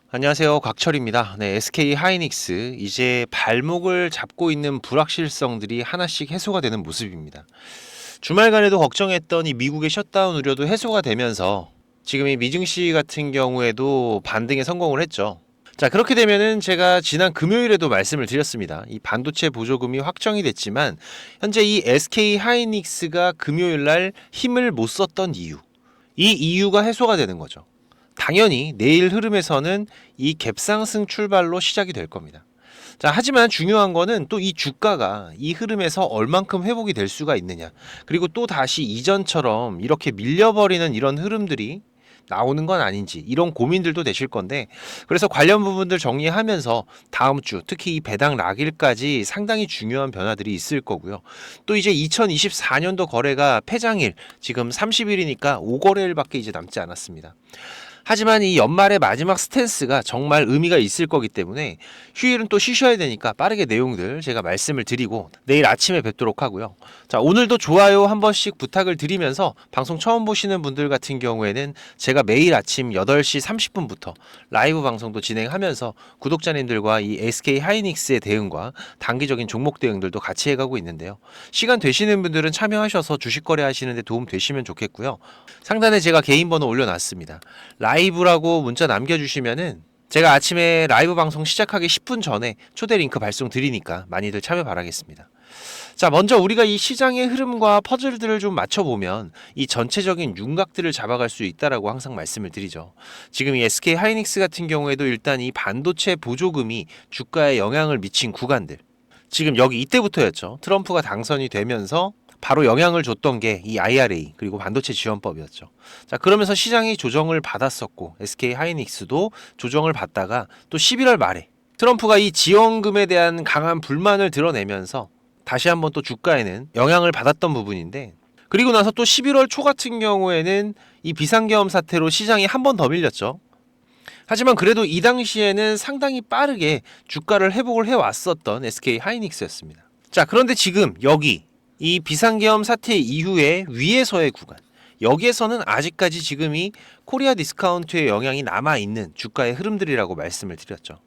안녕하세요. 곽철입니다. 네, SK 하이닉스 이제 발목을 잡고 있는 불확실성들이 하나씩 해소가 되는 모습입니다. 주말간에도 걱정했던 이 미국의 셧다운 우려도 해소가 되면서 지금 이 미증시 같은 경우에도 반등에 성공을 했죠. 자, 그렇게 되면은 제가 지난 금요일에도 말씀을 드렸습니다. 이 반도체 보조금이 확정이 됐지만 현재 이 SK 하이닉스가 금요일 날 힘을 못 썼던 이유, 이 이유가 해소가 되는 거죠. 당연히 내일 흐름에서는 이 갭상승 출발로 시작이 될 겁니다. 자, 하지만 중요한 거는 또 이 주가가 이 흐름에서 얼만큼 회복이 될 수가 있느냐. 그리고 또 다시 이전처럼 이렇게 밀려버리는 이런 흐름들이 나오는 건 아닌지 이런 고민들도 되실 건데, 그래서 관련 부분들 정리하면서 다음 주 특히 이 배당 락일까지 상당히 중요한 변화들이 있을 거고요. 또 이제 2024년도 거래가 폐장일 지금 30일이니까 5거래일밖에 이제 남지 않았습니다. 하지만 이 연말의 마지막 스탠스가 정말 의미가 있을 거기 때문에 휴일은 또 쉬셔야 되니까 빠르게 내용들 제가 말씀을 드리고 내일 아침에 뵙도록 하고요. 자, 오늘도 좋아요 한 번씩 부탁을 드리면서 방송 처음 보시는 분들 같은 경우에는 제가 매일 아침 8시 30분부터 라이브 방송도 진행하면서 구독자님들과 이 SK 하이닉스의 대응과 단기적인 종목 대응들도 같이 해가고 있는데요. 시간 되시는 분들은 참여하셔서 주식 거래하시는데 도움 되시면 좋겠고요. 상단에 제가 개인 번호 올려놨습니다. 라이브라고 문자 남겨주시면은 제가 아침에 라이브 방송 시작하기 10분 전에 초대 링크 발송 드리니까 많이들 참여 바라겠습니다. 자, 먼저 우리가 이 시장의 흐름과 퍼즐들을 좀 맞춰보면 이 전체적인 윤곽들을 잡아갈 수 있다라고 항상 말씀을 드리죠. 지금 이 SK 하이닉스 같은 경우에도 일단 이 반도체 보조금이 주가에 영향을 미친 구간들, 지금 여기 이때부터였죠. 트럼프가 당선이 되면서 바로 영향을 줬던 게 이 IRA 그리고 반도체 지원법이었죠. 자, 그러면서 시장이 조정을 받았었고 SK 하이닉스도 조정을 받다가 또 11월 말에 트럼프가 이 지원금에 대한 강한 불만을 드러내면서 다시 한번 또 주가에는 영향을 받았던 부분인데, 그리고 나서 또 11월 초 같은 경우에는 이 비상계엄 사태로 시장이 한 번 더 밀렸죠. 하지만 그래도 이 당시에는 상당히 빠르게 주가를 회복을 해왔었던 SK 하이닉스였습니다. 자, 그런데 지금 여기 이 비상계엄 사태 이후에 위에서의 구간, 여기에서는 아직까지 지금 이 코리아 디스카운트의 영향이 남아있는 주가의 흐름들이라고 말씀을 드렸죠.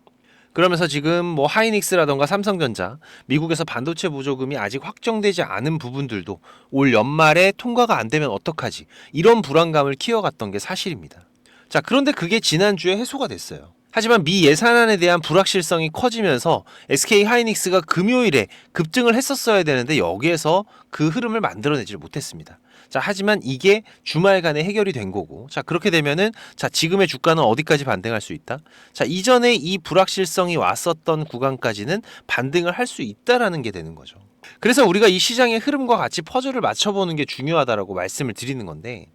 그러면서 지금 뭐 하이닉스라던가 삼성전자, 미국에서 반도체 보조금이 아직 확정되지 않은 부분들도 올 연말에 통과가 안 되면 어떡하지, 이런 불안감을 키워갔던 게 사실입니다. 자, 그런데 그게 지난주에 해소가 됐어요. 하지만 미 예산안에 대한 불확실성이 커지면서 SK 하이닉스가 금요일에 급등을 했었어야 되는데 여기에서 그 흐름을 만들어내지 못했습니다. 자, 하지만 이게 주말간에 해결이 된 거고, 자, 그렇게 되면은 자, 지금의 주가는 어디까지 반등할 수 있다? 자, 이전에 이 불확실성이 왔었던 구간까지는 반등을 할 수 있다라는 게 되는 거죠. 그래서 우리가 이 시장의 흐름과 같이 퍼즐을 맞춰보는 게 중요하다라고 말씀을 드리는 건데,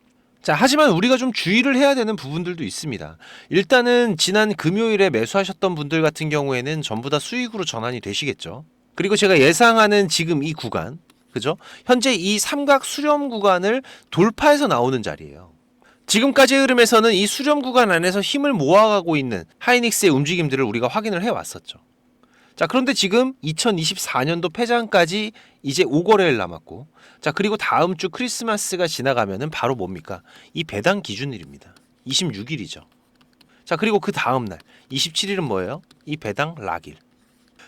자, 하지만 우리가 좀 주의를 해야 되는 부분들도 있습니다. 일단은 지난 금요일에 매수하셨던 분들 같은 경우에는 전부 다 수익으로 전환이 되시겠죠. 그리고 제가 예상하는 지금 이 구간, 그죠? 현재 이 삼각 수렴 구간을 돌파해서 나오는 자리예요. 지금까지의 흐름에서는 이 수렴 구간 안에서 힘을 모아가고 있는 하이닉스의 움직임들을 우리가 확인을 해왔었죠. 자, 그런데 지금 2024년도 폐장까지 이제 5거래일 남았고, 자, 그리고 다음 주 크리스마스가 지나가면은 바로 뭡니까? 이 배당 기준일입니다. 26일이죠. 자, 그리고 그 다음 날 27일은 뭐예요? 이 배당 락일.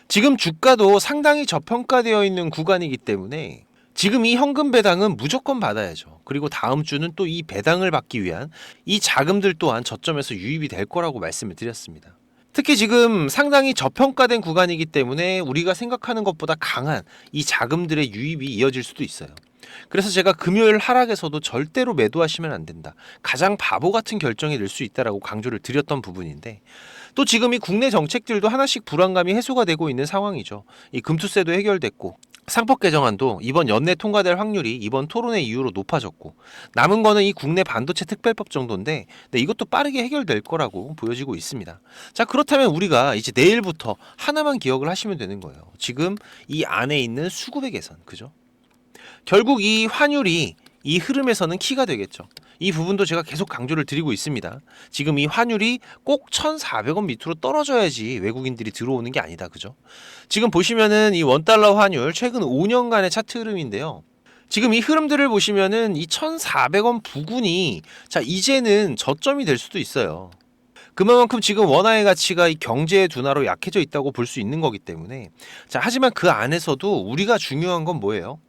지금 주가도 상당히 저평가되어 있는 구간이기 때문에 지금 이 현금 배당은 무조건 받아야죠. 그리고 다음 주는 또 이 배당을 받기 위한 이 자금들 또한 저점에서 유입이 될 거라고 말씀을 드렸습니다. 특히 지금 상당히 저평가된 구간이기 때문에 우리가 생각하는 것보다 강한 이 자금들의 유입이 이어질 수도 있어요. 그래서 제가 금요일 하락에서도 절대로 매도하시면 안 된다, 가장 바보 같은 결정이 될 수 있다라고 강조를 드렸던 부분인데, 또 지금 이 국내 정책들도 하나씩 불안감이 해소가 되고 있는 상황이죠. 이 금투세도 해결됐고, 상법 개정안도 이번 연내 통과될 확률이 이번 토론회 이후로 높아졌고, 남은 거는 이 국내 반도체 특별법 정도인데, 네, 이것도 빠르게 해결될 거라고 보여지고 있습니다. 자, 그렇다면 우리가 이제 내일부터 하나만 기억을 하시면 되는 거예요. 지금 이 안에 있는 수급의 개선, 그죠? 결국 이 환율이 이 흐름에서는 키가 되겠죠. 이 부분도 제가 계속 강조를 드리고 있습니다. 지금 이 환율이 꼭 1,400원 밑으로 떨어져야지 외국인들이 들어오는 게 아니다, 그죠? 지금 보시면은 이 원달러 환율 최근 5년간의 차트 흐름인데요. 지금 이 흐름들을 보시면은 이 1,400원 부근이 자, 이제는 저점이 될 수도 있어요. 그만큼 지금 원화의 가치가 이 경제의 둔화로 약해져 있다고 볼 수 있는 거기 때문에 자, 하지만 그 안에서도 우리가 중요한 건 뭐예요?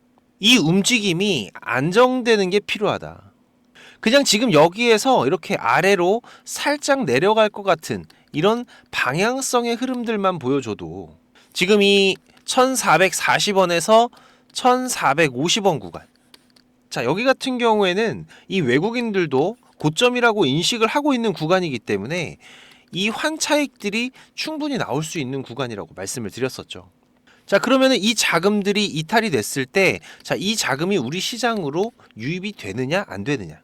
이 움직임이 안정되는 게 필요하다. 그냥 지금 여기에서 이렇게 아래로 살짝 내려갈 것 같은 이런 방향성의 흐름들만 보여줘도 지금 이 1440원에서 1450원 구간, 자, 여기 같은 경우에는 이 외국인들도 고점이라고 인식을 하고 있는 구간이기 때문에 이 환차익들이 충분히 나올 수 있는 구간이라고 말씀을 드렸었죠. 자, 그러면은 이 자금들이 이탈이 됐을 때, 자, 이 자금이 우리 시장으로 유입이 되느냐 안 되느냐,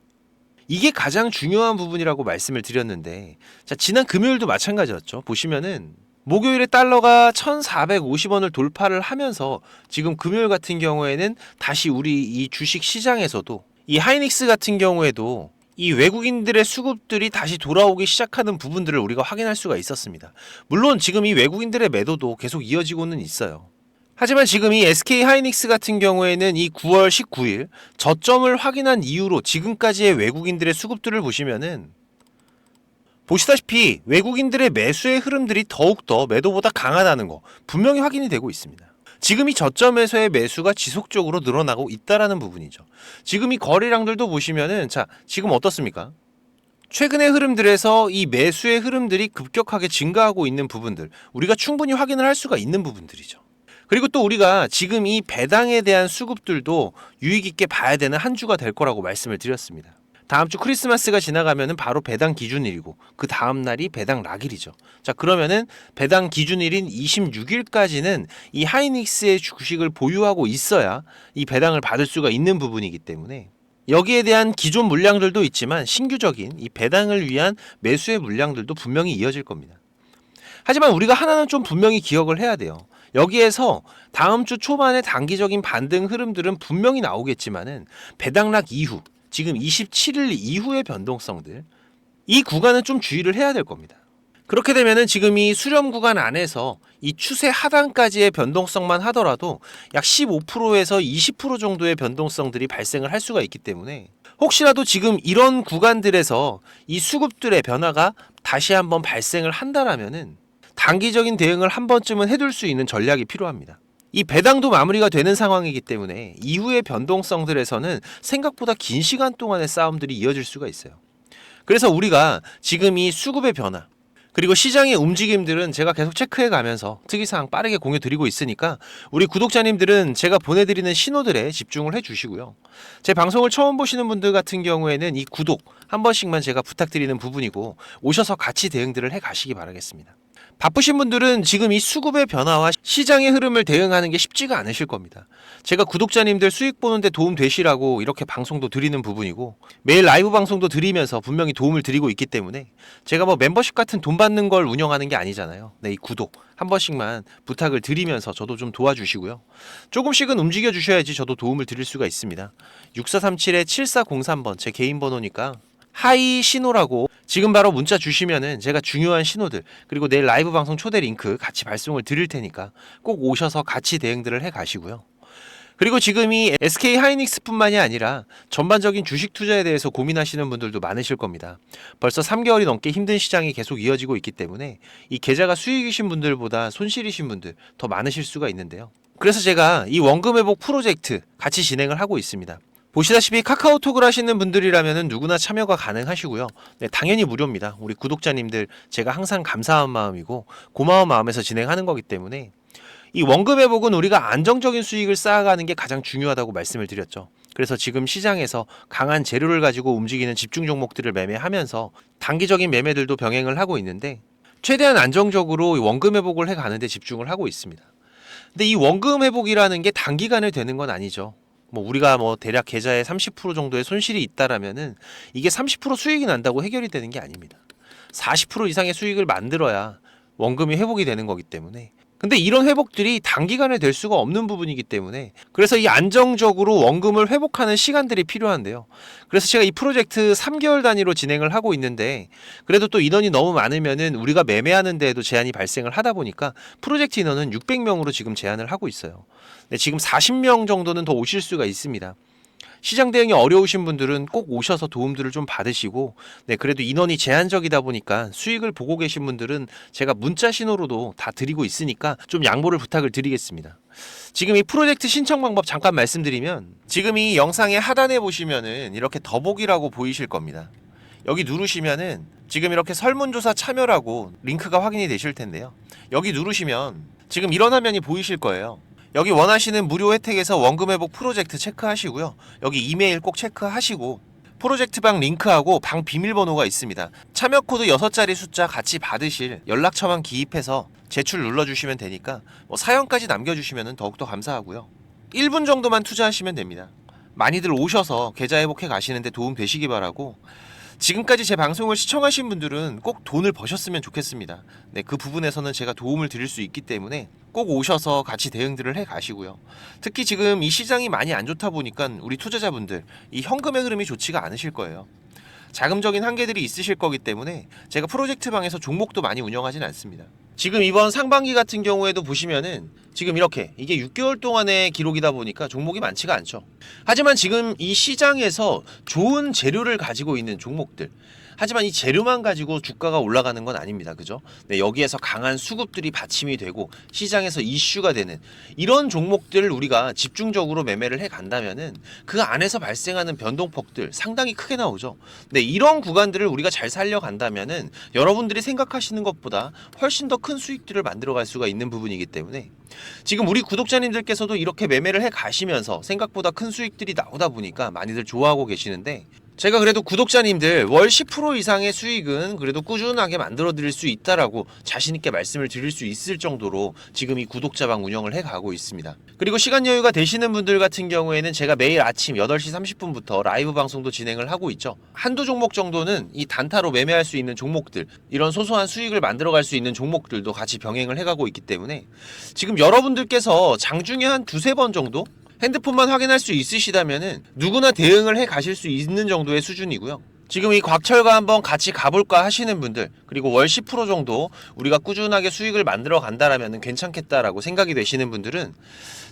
이게 가장 중요한 부분이라고 말씀을 드렸는데, 자, 지난 금요일도 마찬가지였죠. 보시면은 목요일에 달러가 1450원을 돌파를 하면서 지금 금요일 같은 경우에는 다시 우리 이 주식 시장에서도 이 하이닉스 같은 경우에도 이 외국인들의 수급들이 다시 돌아오기 시작하는 부분들을 우리가 확인할 수가 있었습니다. 물론 지금 이 외국인들의 매도도 계속 이어지고는 있어요. 하지만 지금 이 SK 하이닉스 같은 경우에는 이 9월 19일 저점을 확인한 이후로 지금까지의 외국인들의 수급들을 보시면은 보시다시피 외국인들의 매수의 흐름들이 더욱더 매도보다 강하다는 거 분명히 확인이 되고 있습니다. 지금 이 저점에서의 매수가 지속적으로 늘어나고 있다라는 부분이죠. 지금 이 거래량들도 보시면은 자, 지금 어떻습니까? 최근의 흐름들에서 이 매수의 흐름들이 급격하게 증가하고 있는 부분들, 우리가 충분히 확인을 할 수가 있는 부분들이죠. 그리고 또 우리가 지금 이 배당에 대한 수급들도 유익 있게 봐야 되는 한 주가 될 거라고 말씀을 드렸습니다. 다음 주 크리스마스가 지나가면은 바로 배당 기준일이고 그 다음 날이 배당 락일이죠. 자, 그러면은 배당 기준일인 26일까지는 이 하이닉스의 주식을 보유하고 있어야 이 배당을 받을 수가 있는 부분이기 때문에 여기에 대한 기존 물량들도 있지만 신규적인 이 배당을 위한 매수의 물량들도 분명히 이어질 겁니다. 하지만 우리가 하나는 좀 분명히 기억을 해야 돼요. 여기에서 다음 주 초반의 단기적인 반등 흐름들은 분명히 나오겠지만은 배당락 이후, 지금 27일 이후의 변동성들, 이 구간은 좀 주의를 해야 될 겁니다. 그렇게 되면은 지금 이 수렴 구간 안에서 이 추세 하단까지의 변동성만 하더라도 약 15%에서 20% 정도의 변동성들이 발생을 할 수가 있기 때문에 혹시라도 지금 이런 구간들에서 이 수급들의 변화가 다시 한번 발생을 한다라면은 단기적인 대응을 한 번쯤은 해둘 수 있는 전략이 필요합니다. 이 배당도 마무리가 되는 상황이기 때문에 이후의 변동성들에서는 생각보다 긴 시간 동안의 싸움들이 이어질 수가 있어요. 그래서 우리가 지금 이 수급의 변화, 그리고 시장의 움직임들은 제가 계속 체크해 가면서 특이사항 빠르게 공유 드리고 있으니까 우리 구독자님들은 제가 보내드리는 신호들에 집중을 해 주시고요. 제 방송을 처음 보시는 분들 같은 경우에는 이 구독 한 번씩만 제가 부탁드리는 부분이고 오셔서 같이 대응들을 해 가시기 바라겠습니다. 바쁘신 분들은 지금 이 수급의 변화와 시장의 흐름을 대응하는 게 쉽지가 않으실 겁니다. 제가 구독자님들 수익 보는데 도움 되시라고 이렇게 방송도 드리는 부분이고 매일 라이브 방송도 드리면서 분명히 도움을 드리고 있기 때문에 제가 뭐 멤버십 같은 돈 받는 걸 운영하는 게 아니잖아요. 네, 이 구독 한 번씩만 부탁을 드리면서 저도 좀 도와주시고요. 조금씩은 움직여 주셔야지 저도 도움을 드릴 수가 있습니다. 6437-7403번 제 개인 번호니까 하이 신호라고 지금 바로 문자 주시면은 제가 중요한 신호들 그리고 내일 라이브 방송 초대 링크 같이 발송을 드릴 테니까 꼭 오셔서 같이 대응들을 해 가시고요. 그리고 지금 이 SK 하이닉스뿐만이 아니라 전반적인 주식 투자에 대해서 고민하시는 분들도 많으실 겁니다. 벌써 3개월이 넘게 힘든 시장이 계속 이어지고 있기 때문에 이 계좌가 수익이신 분들보다 손실이신 분들 더 많으실 수가 있는데요. 그래서 제가 이 원금 회복 프로젝트 같이 진행을 하고 있습니다. 보시다시피 카카오톡을 하시는 분들이라면 누구나 참여가 가능하시고요. 네, 당연히 무료입니다. 우리 구독자님들 제가 항상 감사한 마음이고 고마운 마음에서 진행하는 거기 때문에 이 원금 회복은 우리가 안정적인 수익을 쌓아가는 게 가장 중요하다고 말씀을 드렸죠. 그래서 지금 시장에서 강한 재료를 가지고 움직이는 집중 종목들을 매매하면서 단기적인 매매들도 병행을 하고 있는데 최대한 안정적으로 원금 회복을 해가는 데 집중을 하고 있습니다. 근데 이 원금 회복이라는 게 단기간에 되는 건 아니죠. 뭐 우리가 뭐 대략 계좌에 30% 정도의 손실이 있다라면은 이게 30% 수익이 난다고 해결이 되는 게 아닙니다. 40% 이상의 수익을 만들어야 원금이 회복이 되는 거기 때문에 근데 이런 회복들이 단기간에 될 수가 없는 부분이기 때문에 그래서 이 안정적으로 원금을 회복하는 시간들이 필요한데요. 그래서 제가 이 프로젝트 3개월 단위로 진행을 하고 있는데 그래도 또 인원이 너무 많으면은 우리가 매매하는 데에도 제한이 발생을 하다 보니까 프로젝트 인원은 600명으로 지금 제한을 하고 있어요. 네, 지금 40명 정도는 더 오실 수가 있습니다. 시장 대응이 어려우신 분들은 꼭 오셔서 도움들을 좀 받으시고, 네, 그래도 인원이 제한적이다 보니까 수익을 보고 계신 분들은 제가 문자 신호로도 다 드리고 있으니까 좀 양보를 부탁을 드리겠습니다. 지금 이 프로젝트 신청 방법 잠깐 말씀드리면, 지금 이 영상의 하단에 보시면은 이렇게 더보기라고 보이실 겁니다. 여기 누르시면은 지금 이렇게 설문조사 참여라고 링크가 확인이 되실 텐데요. 여기 누르시면 지금 이런 화면이 보이실 거예요. 여기 원하시는 무료 혜택에서 원금 회복 프로젝트 체크하시고요. 여기 이메일 꼭 체크하시고, 프로젝트 방 링크하고 방 비밀번호가 있습니다. 참여 코드 6자리 숫자 같이 받으실 연락처만 기입해서 제출 눌러주시면 되니까 사연까지 남겨주시면 더욱더 감사하고요. 1분 정도만 투자하시면 됩니다. 많이들 오셔서 계좌 회복해 가시는데 도움 되시기 바라고, 지금까지 제 방송을 시청하신 분들은 꼭 돈을 버셨으면 좋겠습니다. 네, 그 부분에서는 제가 도움을 드릴 수 있기 때문에 꼭 오셔서 같이 대응들을 해 가시고요. 특히 지금 이 시장이 많이 안 좋다 보니까 우리 투자자분들 이 현금의 흐름이 좋지가 않으실 거예요. 자금적인 한계들이 있으실 거기 때문에 제가 프로젝트 방에서 종목도 많이 운영하진 않습니다. 지금 이번 상반기 같은 경우에도 보시면은 지금 이렇게 이게 6개월 동안의 기록이다 보니까 종목이 많지가 않죠. 하지만 지금 이 시장에서 좋은 재료를 가지고 있는 종목들, 하지만 이 재료만 가지고 주가가 올라가는 건 아닙니다. 그죠? 네, 여기에서 강한 수급들이 받침이 되고 시장에서 이슈가 되는 이런 종목들을 우리가 집중적으로 매매를 해 간다면은 그 안에서 발생하는 변동폭들 상당히 크게 나오죠. 네, 이런 구간들을 우리가 잘 살려간다면은 여러분들이 생각하시는 것보다 훨씬 더 큰 수익들을 만들어갈 수가 있는 부분이기 때문에 지금 우리 구독자님들께서도 이렇게 매매를 해 가시면서 생각보다 큰 수익들이 나오다 보니까 많이들 좋아하고 계시는데, 제가 그래도 구독자님들 월 10% 이상의 수익은 그래도 꾸준하게 만들어 드릴 수 있다라고 자신있게 말씀을 드릴 수 있을 정도로 지금 이 구독자방 운영을 해 가고 있습니다. 그리고 시간 여유가 되시는 분들 같은 경우에는 제가 매일 아침 8시 30분부터 라이브 방송도 진행을 하고 있죠. 한두 종목 정도는 이 단타로 매매할 수 있는 종목들, 이런 소소한 수익을 만들어 갈 수 있는 종목들도 같이 병행을 해 가고 있기 때문에 지금 여러분들께서 장중에 한 두세 번 정도 핸드폰만 확인할 수 있으시다면은 누구나 대응을 해 가실 수 있는 정도의 수준이고요. 지금 이 곽철과 한번 같이 가볼까 하시는 분들, 그리고 월 10% 정도 우리가 꾸준하게 수익을 만들어 간다라면 괜찮겠다라고 생각이 되시는 분들은,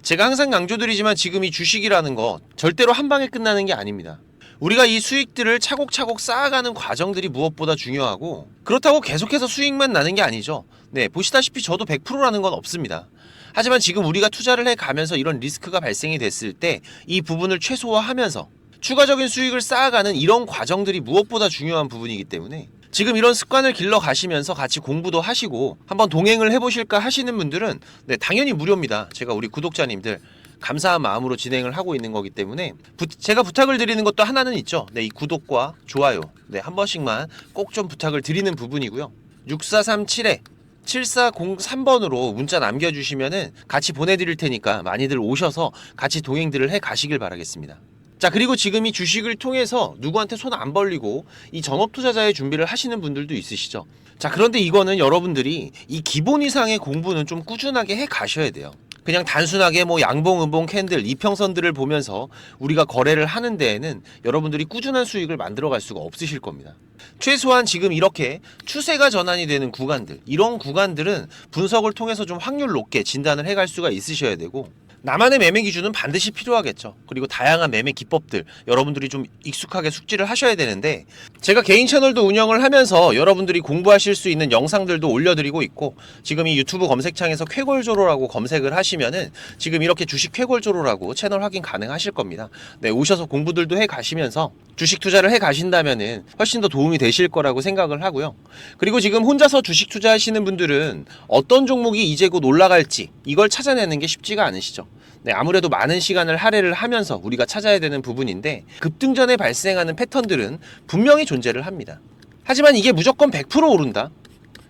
제가 항상 강조드리지만 지금 이 주식이라는 거 절대로 한 방에 끝나는 게 아닙니다. 우리가 이 수익들을 차곡차곡 쌓아가는 과정들이 무엇보다 중요하고, 그렇다고 계속해서 수익만 나는 게 아니죠. 네, 보시다시피 저도 100%라는 건 없습니다. 하지만 지금 우리가 투자를 해가면서 이런 리스크가 발생이 됐을 때 이 부분을 최소화하면서 추가적인 수익을 쌓아가는 이런 과정들이 무엇보다 중요한 부분이기 때문에 지금 이런 습관을 길러 가시면서 같이 공부도 하시고 한번 동행을 해보실까 하시는 분들은 네, 당연히 무료입니다. 제가 우리 구독자님들 감사한 마음으로 진행을 하고 있는 거기 때문에 제가 부탁을 드리는 것도 하나는 있죠. 네, 이 구독과 좋아요 네, 한 번씩만 꼭 좀 부탁을 드리는 부분이고요. 6437에 7403번으로 문자 남겨주시면은 같이 보내드릴 테니까 많이들 오셔서 같이 동행들을 해 가시길 바라겠습니다. 자, 그리고 지금 이 주식을 통해서 누구한테 손 안 벌리고 이 전업 투자자의 준비를 하시는 분들도 있으시죠. 자, 그런데 이거는 여러분들이 이 기본 이상의 공부는 좀 꾸준하게 해 가셔야 돼요. 그냥 단순하게 뭐 양봉, 음봉, 캔들, 이평선들을 보면서 우리가 거래를 하는 데에는 여러분들이 꾸준한 수익을 만들어 갈 수가 없으실 겁니다. 최소한 지금 이렇게 추세가 전환이 되는 구간들, 이런 구간들은 분석을 통해서 좀 확률 높게 진단을 해갈 수가 있으셔야 되고, 나만의 매매 기준은 반드시 필요하겠죠. 그리고 다양한 매매 기법들 여러분들이 좀 익숙하게 숙지를 하셔야 되는데, 제가 개인 채널도 운영을 하면서 여러분들이 공부하실 수 있는 영상들도 올려드리고 있고, 지금 이 유튜브 검색창에서 쾌골조로라고 검색을 하시면은 지금 이렇게 주식 쾌골조로라고 채널 확인 가능하실 겁니다. 네, 오셔서 공부들도 해 가시면서 주식 투자를 해 가신다면은 훨씬 더 도움이 되실 거라고 생각을 하고요. 그리고 지금 혼자서 주식 투자하시는 분들은 어떤 종목이 이제 곧 올라갈지 이걸 찾아내는 게 쉽지가 않으시죠. 네, 아무래도 많은 시간을 할애를 하면서 우리가 찾아야 되는 부분인데, 급등 전에 발생하는 패턴들은 분명히 존재를 합니다. 하지만 이게 무조건 100% 오른다?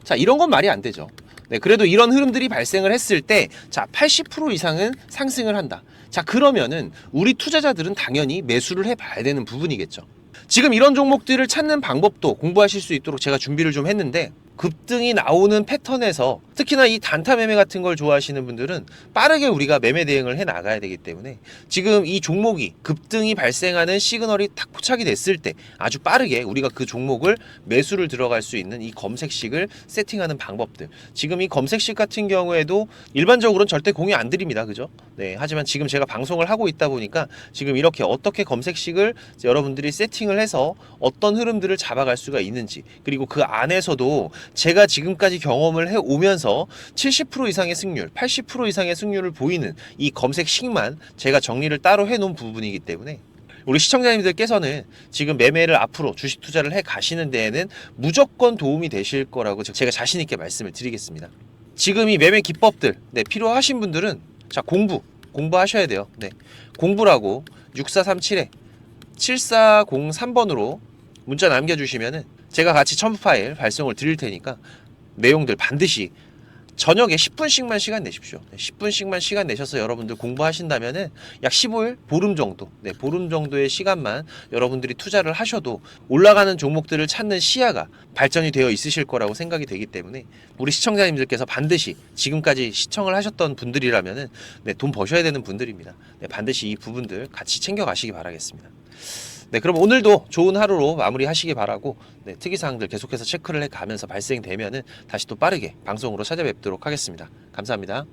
자, 이런 건 말이 안 되죠. 네, 그래도 이런 흐름들이 발생을 했을 때, 자, 80% 이상은 상승을 한다. 자, 그러면은 우리 투자자들은 당연히 매수를 해봐야 되는 부분이겠죠. 지금 이런 종목들을 찾는 방법도 공부하실 수 있도록 제가 준비를 좀 했는데, 급등이 나오는 패턴에서 특히나 이 단타 매매 같은 걸 좋아하시는 분들은 빠르게 우리가 매매 대응을 해 나가야 되기 때문에 지금 이 종목이 급등이 발생하는 시그널이 딱 포착이 됐을 때 아주 빠르게 우리가 그 종목을 매수를 들어갈 수 있는 이 검색식을 세팅하는 방법들. 지금 이 검색식 같은 경우에도 일반적으로는 절대 공유 안 드립니다. 그죠? 네. 하지만 지금 제가 방송을 하고 있다 보니까 지금 이렇게 어떻게 검색식을 여러분들이 세팅을 해서 어떤 흐름들을 잡아갈 수가 있는지, 그리고 그 안에서도 제가 지금까지 경험을 해 오면서 70% 이상의 승률, 80% 이상의 승률을 보이는 이 검색식만 제가 정리를 따로 해 놓은 부분이기 때문에 우리 시청자님들께서는 지금 매매를 앞으로 주식 투자를 해 가시는 데에는 무조건 도움이 되실 거라고 제가 자신 있게 말씀을 드리겠습니다. 지금 이 매매 기법들 필요하신 분들은 자, 공부하셔야 돼요. 네. 공부라고 6437에 7403번으로 문자 남겨주시면은 제가 같이 첨부 파일 발송을 드릴 테니까 내용들 반드시 저녁에 10분씩만 시간 내십시오. 10분씩만 시간 내셔서 여러분들 공부하신다면은 약 15일, 보름 정도, 보름 정도의 시간만 여러분들이 투자를 하셔도 올라가는 종목들을 찾는 시야가 발전이 되어 있으실 거라고 생각이 되기 때문에 우리 시청자님들께서 반드시 지금까지 시청을 하셨던 분들이라면은 돈 버셔야 되는 분들입니다. 반드시 이 부분들 같이 챙겨 가시기 바라겠습니다. 그럼 오늘도 좋은 하루로 마무리하시기 바라고 특이사항들 계속해서 체크를 해가면서 발생되면은 다시 또 빠르게 방송으로 찾아뵙도록 하겠습니다. 감사합니다.